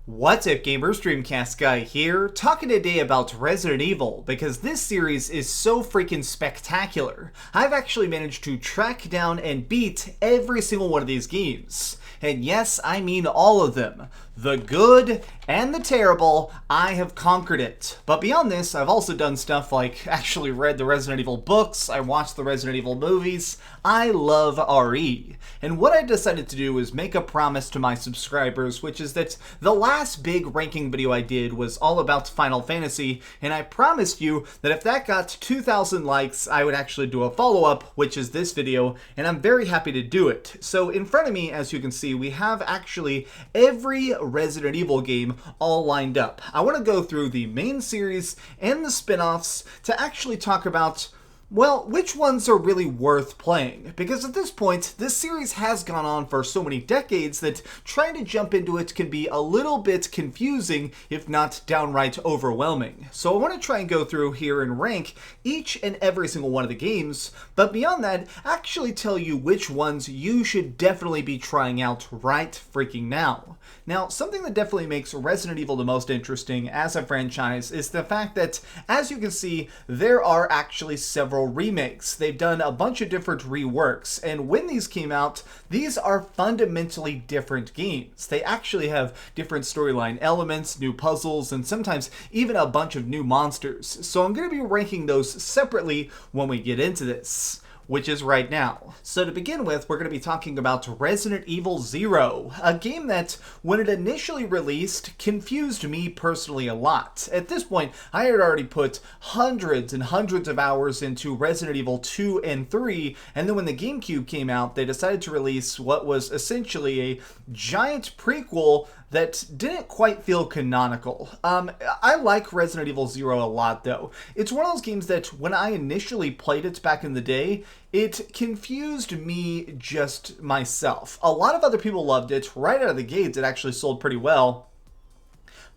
What's up gamers, DreamcastGuy here, talking today about Resident Evil, because this series is so freaking spectacular. I've actually managed to track down and beat every single one of these games. And yes, I mean all of them. The good and the terrible, I have conquered it. But beyond this, I've also done stuff like actually read the Resident Evil books, I watched the Resident Evil movies. I love RE. And what I decided to do was make a promise to my subscribers, which is that the last big ranking video I did was all about Final Fantasy, and I promised you that if that got 2,000 likes, I would actually do a follow-up, which is this video, and I'm very happy to do it. So in front of me, as you can see, we have actually every Resident Evil game all lined up. I want to go through the main series and the spin-offs to actually talk about, well, which ones are really worth playing? Because at this point, this series has gone on for so many decades that trying to jump into it can be a little bit confusing, if not downright overwhelming. So I want to try and go through here and rank each and every single one of the games, but beyond that, actually tell you which ones you should definitely be trying out right freaking now. Now, something that definitely makes Resident Evil the most interesting as a franchise is the fact that, as you can see, there are actually several remakes. They've done a bunch of different reworks, and when these came out, these are fundamentally different games. They actually have different storyline elements, new puzzles, and sometimes even a bunch of new monsters. So I'm going to be ranking those separately when we get into this, which is right now. So to begin with, we're going to be talking about Resident Evil 0, a game that, when it initially released, confused me personally a lot. At this point, I had already put hundreds and hundreds of hours into Resident Evil 2 and 3, and then when the GameCube came out, they decided to release what was essentially a giant prequel that didn't quite feel canonical. I like Resident Evil 0 a lot, though. It's one of those games that when I initially played it back in the day, it confused me just myself. A lot of other people loved it. Right out of the gates, it actually sold pretty well.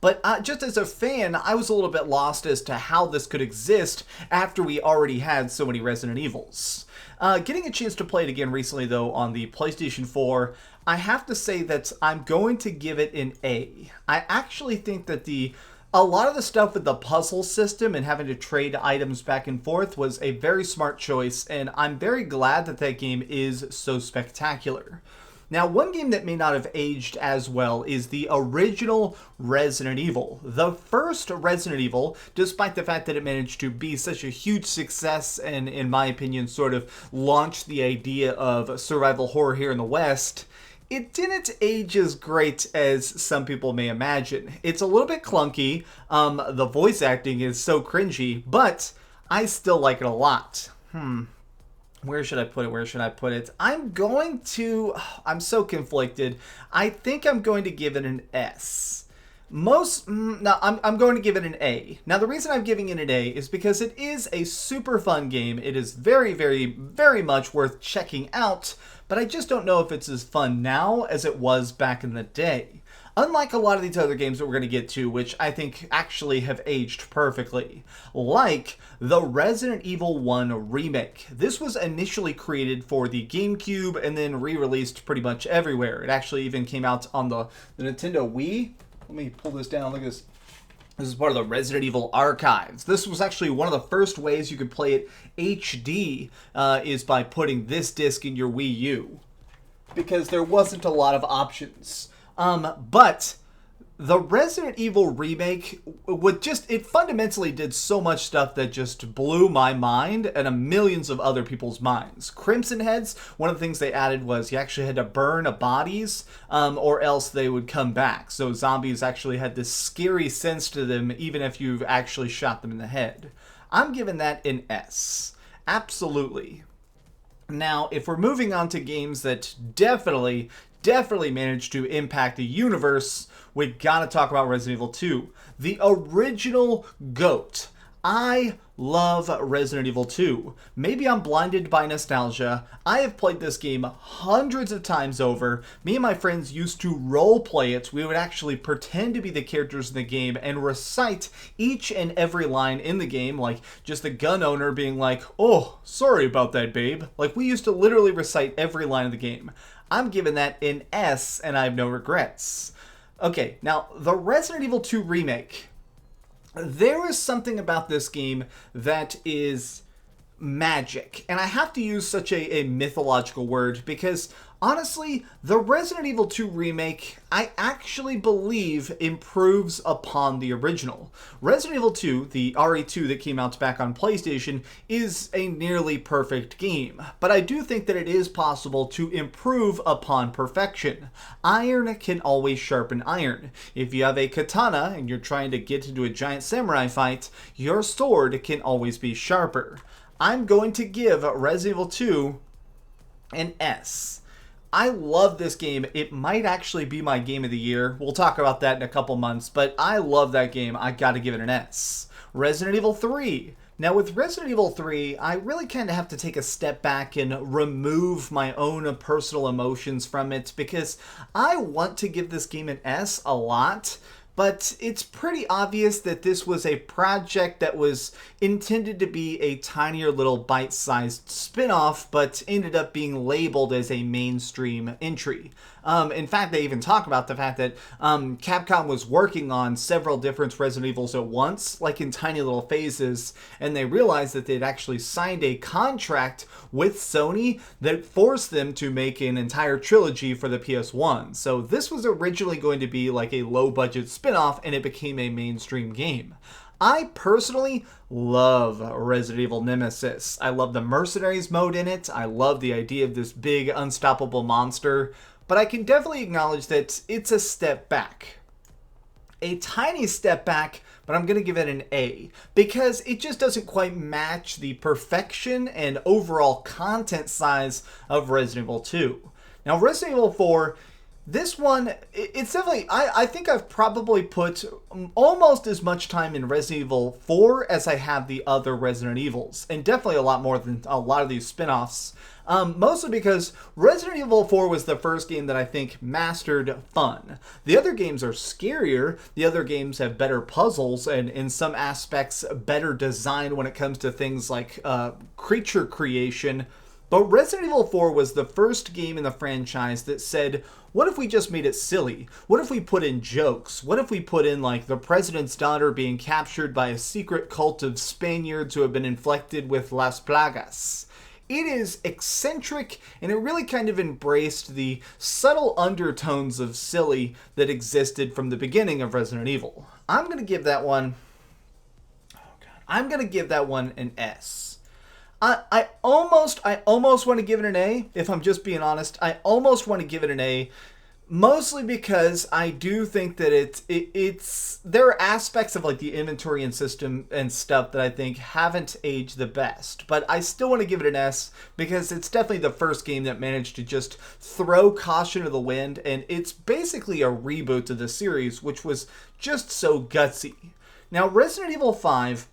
But just as a fan, I was a little bit lost as to how this could exist after we already had so many Resident Evils. Getting a chance to play it again recently, though, on the PlayStation 4, I have to say that I'm going to give it an A. I actually think that a lot of the stuff with the puzzle system and having to trade items back and forth was a very smart choice, and I'm very glad that that game is so spectacular. Now, one game that may not have aged as well is the original Resident Evil. The first Resident Evil, despite the fact that it managed to be such a huge success and, in my opinion, sort of launched the idea of survival horror here in the West, it didn't age as great as some people may imagine. It's a little bit clunky, the voice acting is so cringy, but I still like it a lot. Where should I put it? I'm so conflicted. I think I'm going to give it an S. I'm going to give it an A. Now, the reason I'm giving it an A is because it is a super fun game. It is very, very, very much worth checking out, but I just don't know if it's as fun now as it was back in the day. Unlike a lot of these other games that we're going to get to, which I think actually have aged perfectly. Like the Resident Evil 1 Remake. This was initially created for the GameCube and then re-released pretty much everywhere. It actually even came out on the Nintendo Wii. Let me pull this down. Look at this. This is part of the Resident Evil archives. This was actually one of the first ways you could play it HD, is by putting this disc in your Wii U. Because there wasn't a lot of options. But the Resident Evil remake it fundamentally did so much stuff that just blew my mind and millions of other people's minds. Crimson Heads, one of the things they added was you actually had to burn bodies, or else they would come back. So zombies actually had this scary sense to them, even if you've actually shot them in the head. I'm giving that an S. Absolutely. Now, if we're moving on to games that definitely managed to impact the universe, we gotta talk about Resident Evil 2. The original GOAT. I love Resident Evil 2. Maybe I'm blinded by nostalgia. I have played this game hundreds of times over. Me and my friends used to roleplay it. We would actually pretend to be the characters in the game and recite each and every line in the game, like just the gun owner being like, "Oh, sorry about that, babe." Like, we used to literally recite every line of the game. I'm giving that an S, and I have no regrets. Okay, now, the Resident Evil 2 remake. There is something about this game that is magic. And I have to use such a mythological word because, honestly, the Resident Evil 2 remake, I actually believe, improves upon the original. Resident Evil 2, the RE2 that came out back on PlayStation, is a nearly perfect game. But I do think that it is possible to improve upon perfection. Iron can always sharpen iron. If you have a katana and you're trying to get into a giant samurai fight, your sword can always be sharper. I'm going to give Resident Evil 2 an S. I love this game. It might actually be my game of the year. We'll talk about that in a couple months, but I love that game. I gotta give it an S. Resident Evil 3. Now, with Resident Evil 3, I really kind of have to take a step back and remove my own personal emotions from it because I want to give this game an S a lot. But it's pretty obvious that this was a project that was intended to be a tinier little bite-sized spin-off, but ended up being labeled as a mainstream entry. In fact, they even talk about the fact that Capcom was working on several different Resident Evils at once, like in tiny little phases, and they realized that they'd actually signed a contract with Sony that forced them to make an entire trilogy for the PS1. So this was originally going to be like a low-budget spin-off, and it became a mainstream game. I personally love Resident Evil Nemesis. I love the Mercenaries mode in it. I love the idea of this big, unstoppable monster. But I can definitely acknowledge that it's a step back. A tiny step back, but I'm going to give it an A. Because it just doesn't quite match the perfection and overall content size of Resident Evil 2. Now, Resident Evil 4... this one, it's definitely, I think I've probably put almost as much time in Resident Evil 4 as I have the other Resident Evils. And definitely a lot more than a lot of these spin-offs. Mostly because Resident Evil 4 was the first game that I think mastered fun. The other games are scarier, the other games have better puzzles, and in some aspects better design when it comes to things like creature creation. But Resident Evil 4 was the first game in the franchise that said, what if we just made it silly? What if we put in jokes? What if we put in, like, the president's daughter being captured by a secret cult of Spaniards who have been infected with Las Plagas? It is eccentric, and it really kind of embraced the subtle undertones of silly that existed from the beginning of Resident Evil. I'm going to give that one... I'm going to give that one an S. I almost want to give it an A, if I'm just being honest. I almost want to give it an A, mostly because I do think that it's there are aspects of like the inventory and system and stuff that I think haven't aged the best. But I still want to give it an S because it's definitely the first game that managed to just throw caution to the wind, and it's basically a reboot of the series, which was just so gutsy. Now, Resident Evil 5...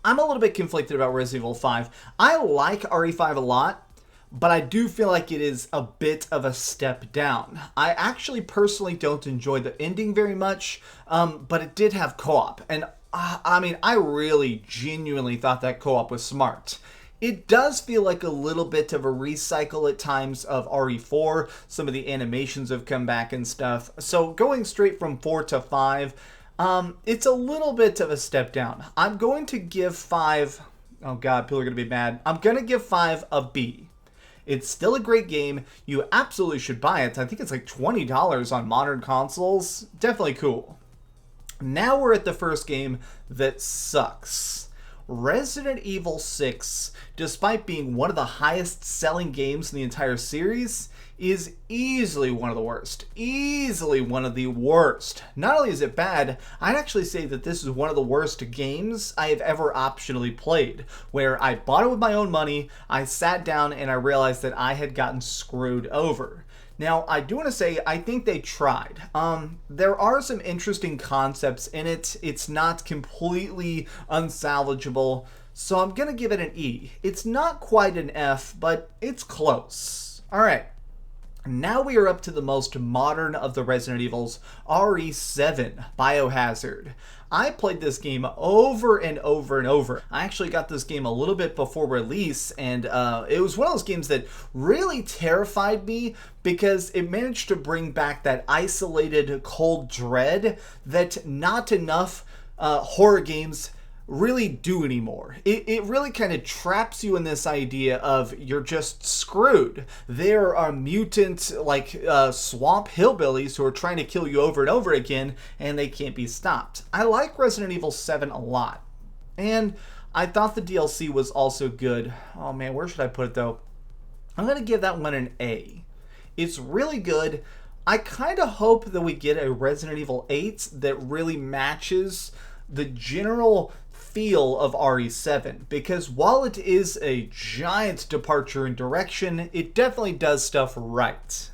I'm a little bit conflicted about Resident Evil 5. I like RE5 a lot, but I do feel like it is a bit of a step down. I actually personally don't enjoy the ending very much, but it did have co-op. And I mean, I really genuinely thought that co-op was smart. It does feel like a little bit of a recycle at times of RE4. Some of the animations have come back and stuff. So going straight from 4 to 5... it's a little bit of a step down. I'm going to give 5... oh god, people are going to be mad. I'm going to give 5 a B. It's still a great game. You absolutely should buy it. I think it's like $20 on modern consoles. Definitely cool. Now we're at the first game that sucks. Resident Evil 6, despite being one of the highest selling games in the entire series, is easily one of the worst. Easily one of the worst. Not only is it bad, I'd actually say that this is one of the worst games I have ever optionally played, where I bought it with my own money, I sat down and I realized that I had gotten screwed over. Now, I do want to say, I think they tried. There are some interesting concepts in it. It's not completely unsalvageable, so I'm going to give it an E. It's not quite an F, but it's close. All right. Now we are up to the most modern of the Resident Evils, RE7, Biohazard. I played this game over and over and over. I actually got this game a little bit before release, and it was one of those games that really terrified me because it managed to bring back that isolated cold dread that not enough horror games really do anymore. It really kind of traps you in this idea of you're just screwed. There are mutant like swamp hillbillies who are trying to kill you over and over again, and they can't be stopped. I like Resident Evil 7 a lot, and I thought the DLC was also good. Oh man, where should I put it though? I'm gonna give that one an A. It's really good. I kind of hope that we get a Resident Evil 8 that really matches the general feel of RE7, because while it is a giant departure in direction, it definitely does stuff right.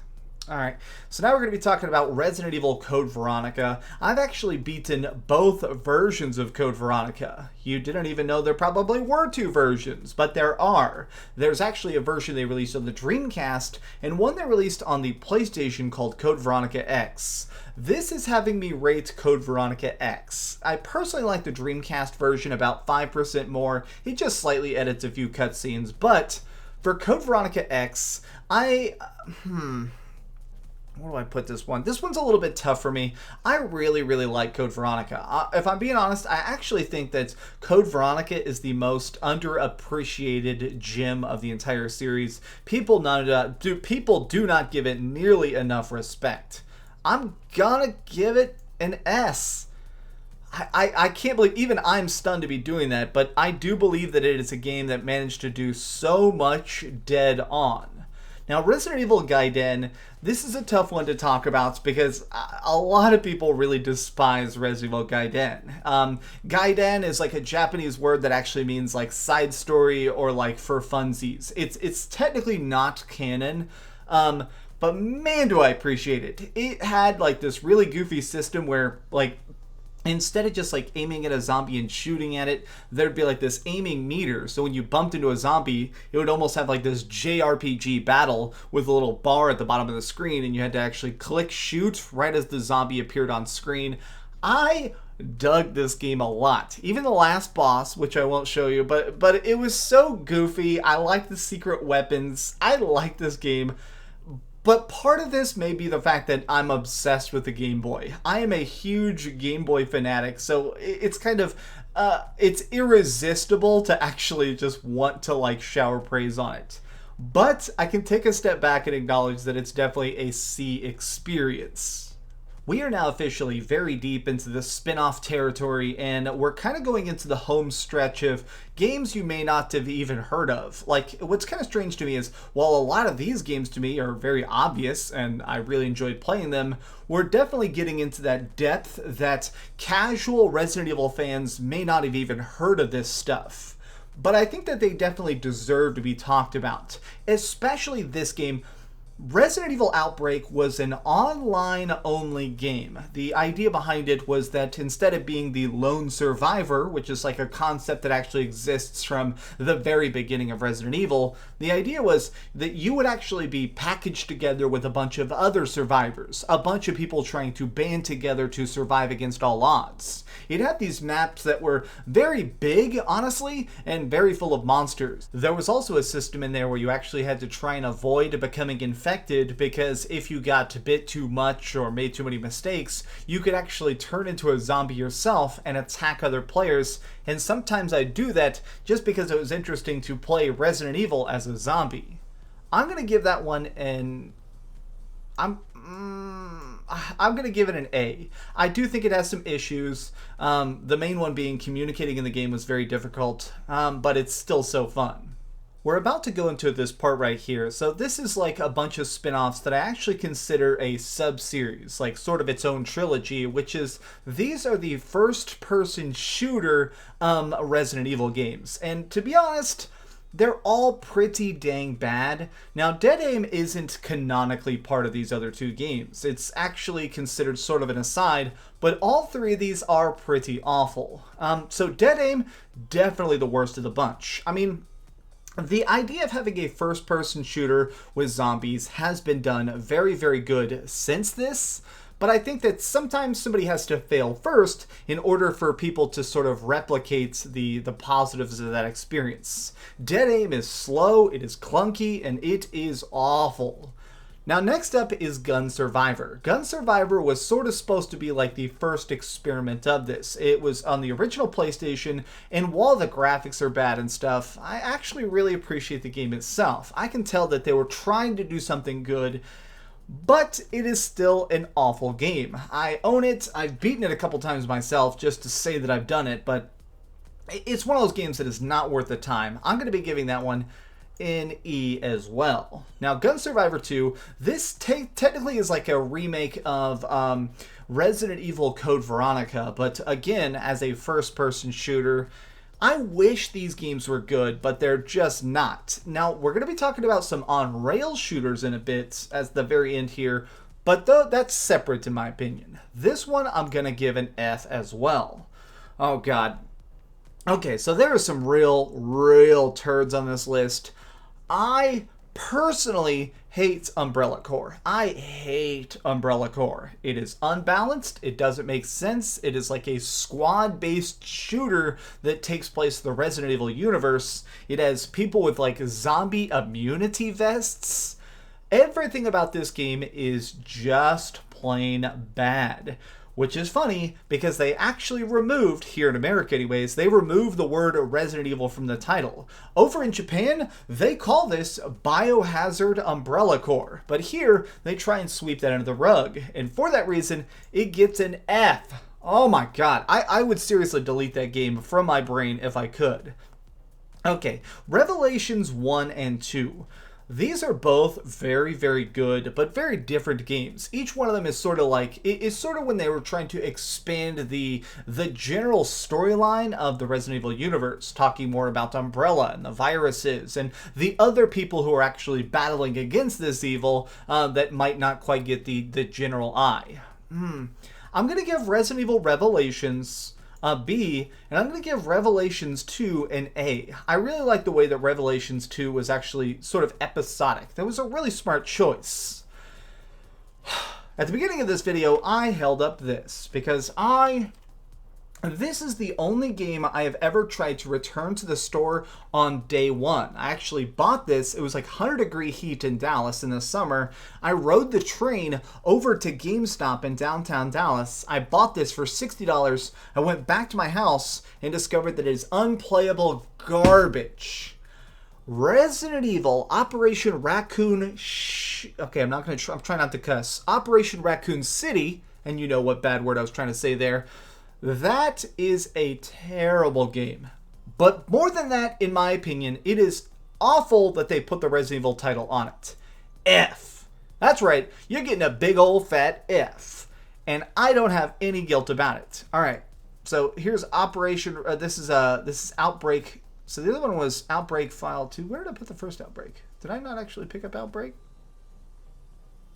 Alright, so now we're going to be talking about Resident Evil Code Veronica. I've actually beaten both versions of Code Veronica. You didn't even know there probably were two versions, but there are. There's actually a version they released on the Dreamcast, and one they released on the PlayStation called Code Veronica X. This is having me rate Code Veronica X. I personally like the Dreamcast version about 5% more. It just slightly edits a few cutscenes, but for Code Veronica X, where do I put this one? This one's a little bit tough for me. I really, really like Code Veronica. If I'm being honest, I actually think that Code Veronica is the most underappreciated gem of the entire series. People do not give it nearly enough respect. I'm gonna give it an S. I can't believe, even I'm stunned to be doing that, but I do believe that it is a game that managed to do so much dead on. Now, Resident Evil Gaiden, this is a tough one to talk about because a lot of people really despise Resident Evil Gaiden. Gaiden is like a Japanese word that actually means like side story or like for funsies. It's technically not canon, but man, do I appreciate it. It had like this really goofy system where like instead of just like aiming at a zombie and shooting at it, there'd be like this aiming meter. So when you bumped into a zombie, it would almost have like this JRPG battle with a little bar at the bottom of the screen, and you had to actually click shoot right as the zombie appeared on screen. I dug this game a lot. Even the last boss, which I won't show you, but it was so goofy. I like the secret weapons. I like this game. But part of this may be the fact that I'm obsessed with the Game Boy. I am a huge Game Boy fanatic, so it's kind of, it's irresistible to actually just want to like shower praise on it. But I can take a step back and acknowledge that it's definitely a C experience. We are now officially very deep into the spin-off territory, and we're kind of going into the home stretch of games you may not have even heard of. Like, what's kind of strange to me is, while a lot of these games to me are very obvious, and I really enjoyed playing them, we're definitely getting into that depth that casual Resident Evil fans may not have even heard of this stuff. But I think that they definitely deserve to be talked about, especially this game. Resident Evil Outbreak was an online-only game. The idea behind it was that instead of being the lone survivor, which is like a concept that actually exists from the very beginning of Resident Evil, the idea was that you would actually be packaged together with a bunch of other survivors, a bunch of people trying to band together to survive against all odds. It had these maps that were very big, honestly, and very full of monsters. There was also a system in there where you actually had to try and avoid becoming infected, because if you got bit too much or made too many mistakes, you could actually turn into a zombie yourself and attack other players. And sometimes I'd do that just because it was interesting to play Resident Evil as a zombie. I'm gonna give that one an... I'm going to give it an A. I do think it has some issues. The main one being communicating in the game was very difficult, but it's still so fun. We're about to go into this part right here. So this is like a bunch of spin-offs that I actually consider a sub-series, like sort of its own trilogy, which is, these are the first-person shooter Resident Evil games. And to be honest, they're all pretty dang bad. Now, Dead Aim isn't canonically part of these other two games. It's actually considered sort of an aside, but all three of these are pretty awful. So Dead Aim, definitely the worst of the bunch. I mean, the idea of having a first-person shooter with zombies has been done very, very good since this, but I think that sometimes somebody has to fail first in order for people to sort of replicate the positives of that experience. Dead Aim is slow, it is clunky, and it is awful. Now, next up is Gun Survivor. Gun Survivor was sort of supposed to be like the first experiment of this. It was on the original PlayStation, and while the graphics are bad and stuff, I actually really appreciate the game itself. I can tell that they were trying to do something good, but it is still an awful game. I own it. I've beaten it a couple times myself just to say that I've done it, but it's one of those games that is not worth the time. I'm going to be giving that one an E as well. Now, Gun Survivor 2, this technically is like a remake of Resident Evil Code Veronica, but again, as a first-person shooter. I wish these games were good, but they're just not. Now, we're going to be talking about some on-rail shooters in a bit at the very end here, but that's separate in my opinion. This one I'm going to give an F as well. Oh, God. Okay, so there are some real turds on this list. I personally hate Umbrella Corps. I hate Umbrella Corps. It is unbalanced. It doesn't make sense. It is like a squad-based shooter that takes place in the Resident Evil universe. It has people with like zombie immunity vests. Everything about this game is just plain bad. Which is funny because they actually removed, here in America anyways, they removed the word Resident Evil from the title. Over in Japan, they call this Biohazard Umbrella Corps. But here, they try and sweep that under the rug. And for that reason, it gets an F. Oh my god, I would seriously delete that game from my brain if I could. Okay, Revelations 1 and 2. These are both very, very good, but very different games. Each one of them is sort of like, it's sort of when they were trying to expand the general storyline of the Resident Evil universe, talking more about Umbrella and the viruses and the other people who are actually battling against this evil that might not quite get the general eye. I'm going to give Resident Evil Revelations a B, and I'm going to give Revelations 2 an A. I really like the way that Revelations 2 was actually sort of episodic. That was a really smart choice. At the beginning of this video, I held up this because this is the only game I have ever tried to return to the store on day one. I actually bought this. It was like 100-degree heat in Dallas in the summer. I rode the train over to GameStop in downtown Dallas. I bought this for $60. I went back to my house and discovered that it is unplayable garbage. Resident Evil Operation Raccoon okay, I'm trying not to cuss. Operation Raccoon City, and you know what bad word I was trying to say there. That is a terrible game. But more than that, in my opinion, it is awful that they put the Resident Evil title on it. F. That's right, you're getting a big old fat F. And I don't have any guilt about it. Alright, so here's Operation, this is Outbreak. So the other one was Outbreak File 2. Where did I put the first Outbreak? Did I not actually pick up Outbreak?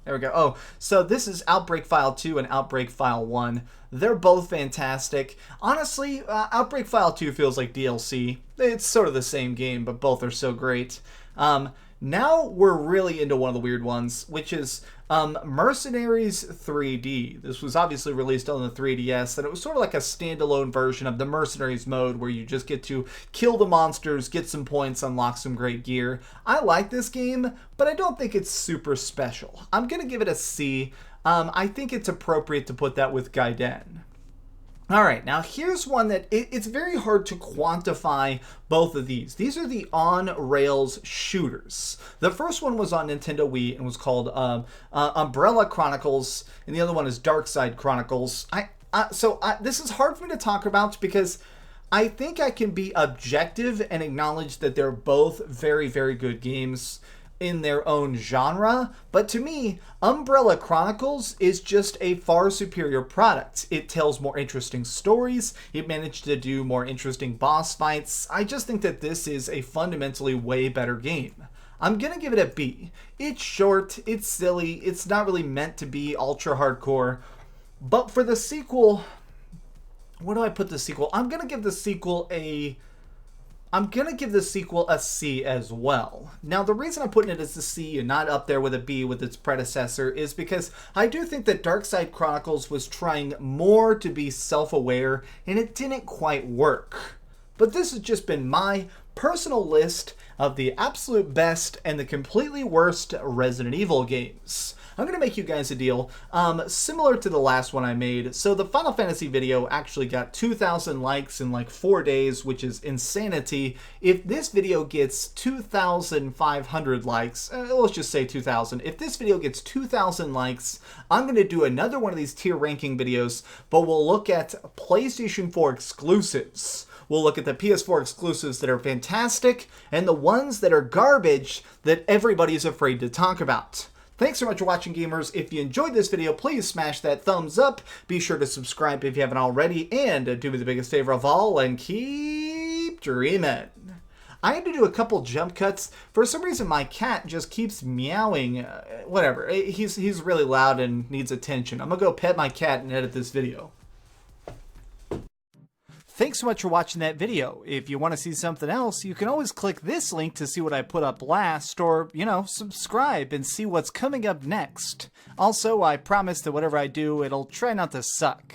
There we go. Oh, so this is Outbreak File 2 and Outbreak File 1. They're both fantastic. Honestly, Outbreak File 2 feels like DLC. It's sort of the same game, but both are so great. Now we're really into one of the weird ones, which is Mercenaries 3D. This was obviously released on the 3DS, and it was sort of like a standalone version of the Mercenaries mode where you just get to kill the monsters, get some points, unlock some great gear. I like this game, but I don't think it's super special. I'm going to give it a C. I think it's appropriate to put that with Gaiden. Alright, now here's one that it's very hard to quantify both of these. These are the on-rails shooters. The first one was on Nintendo Wii and was called Umbrella Chronicles, and the other one is Dark Side Chronicles. This is hard for me to talk about because I think I can be objective and acknowledge that they're both very, very good games. in their own genre, but to me, Umbrella Chronicles is just a far superior product. It tells more interesting stories, it managed to do more interesting boss fights. I just think that this is a fundamentally way better game. I'm gonna give it a B. It's short, it's silly, it's not really meant to be ultra hardcore, but for the sequel, where do I put the sequel? I'm gonna give the sequel a C as well. Now, the reason I'm putting it as a C and not up there with a B with its predecessor is because I do think that Darkside Chronicles was trying more to be self-aware, and it didn't quite work. But this has just been my personal list of the absolute best and the completely worst Resident Evil games. I'm going to make you guys a deal, similar to the last one I made. So the Final Fantasy video actually got 2,000 likes in like 4 days, which is insanity. If this video gets 2,500 likes, let's just say 2,000. If this video gets 2,000 likes, I'm going to do another one of these tier ranking videos, but we'll look at PlayStation 4 exclusives. We'll look at the PS4 exclusives that are fantastic and the ones that are garbage that everybody's afraid to talk about. Thanks so much for watching, gamers. If you enjoyed this video, please smash that thumbs up. Be sure to subscribe if you haven't already, and do me the biggest favor of all and keep dreaming. I had to do a couple jump cuts. For some reason, my cat just keeps meowing. Whatever. He's really loud and needs attention. I'm gonna go pet my cat and edit this video. Thanks so much for watching that video. If you want to see something else, you can always click this link to see what I put up last, or, subscribe and see what's coming up next. Also, I promise that whatever I do, it'll try not to suck.